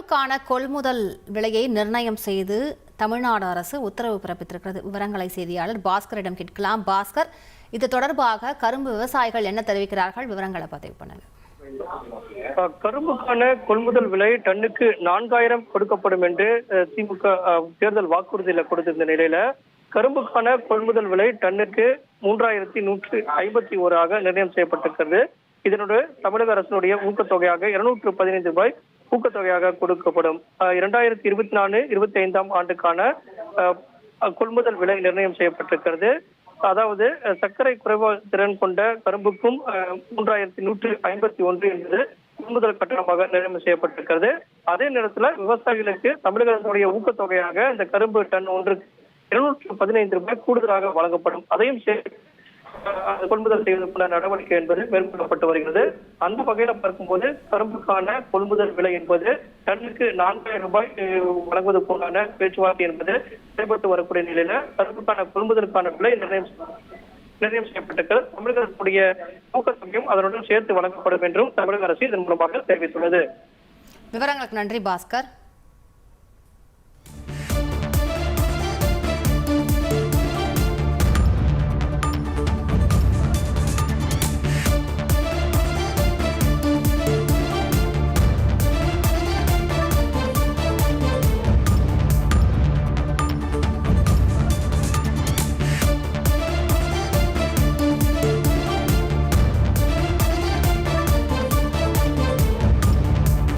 கரும்புக்கான கொள்முதல் விலையை நிர்ணயம் செய்து தமிழ்நாடு அரசு உத்தரவு பிறப்பித்திருக்கிறது. விவரங்களை செய்தியாளர் பாஸ்கரிடம் கேட்கலாம். பாஸ்கர், இது தொடர்பாக கரும்பு விவசாயிகள் என்ன தெரிவிக்கிறார்கள்? விவரங்களை பதிவு பண்ணுங்க. கரும்புக்கான கொள்முதல் விலை டன்னுக்கு 4000 கொடுக்கப்படும் என்று திமுக தேர்தல் வாக்குறுதியில கொடுத்திருந்த நிலையில கரும்புக்கான கொள்முதல் விலை டன்னுக்கு 3151 நிர்ணயம் செய்யப்பட்டிருக்கிறது. இதனோடு தமிழக அரசினுடைய ஊக்கத்தொகையாக 215 ரூபாய் ஊக்கத்தொகையாக கொடுக்கப்படும். 2024-25 ஆண்டுக்கான கொள்முதல் விலை நிர்ணயம் செய்யப்பட்டிருக்கிறது. அதாவது சர்க்கரை குறைவு திறன் கொண்ட கரும்புக்கும் 3151 என்பது கொள்முதல் கட்டணமாக நிர்ணயம் செய்யப்பட்டிருக்கிறது. அதே நேரத்தில் விவசாயிகளுக்கு தமிழக அரசுடைய ஊக்கத்தொகையாக இந்த கரும்பு டன் ஒன்றுக்கு 215 ரூபாய் கூடுதலாக வழங்கப்படும். அதையும் கொள்முதல் செய்வதற்குள்ள நடவடிக்கை என்பது மேற்கொள்ளப்பட்டு வருகிறது. அந்த வகையில பார்க்கும்போது கரும்புக்கான கொள்முதல் விலை என்பது டன்னுக்கு 4000 ரூபாய் வழங்குவதற்குண்டான பேச்சுவார்த்தை என்பது செயல்பட்டு வரக்கூடிய நிலையில கரும்புக்கான கொள்முதலுக்கான விலை நிர்ணயம் செய்யப்பட்டிருக்கிறது. தமிழக அரசுடைய ஊக்கத்தொகையும் அதனுடன் சேர்த்து வழங்கப்படும் என்றும் தமிழக அரசு இதன் மூலமாக தெரிவித்துள்ளது. விவரங்களுக்கு நன்றி பாஸ்கர்.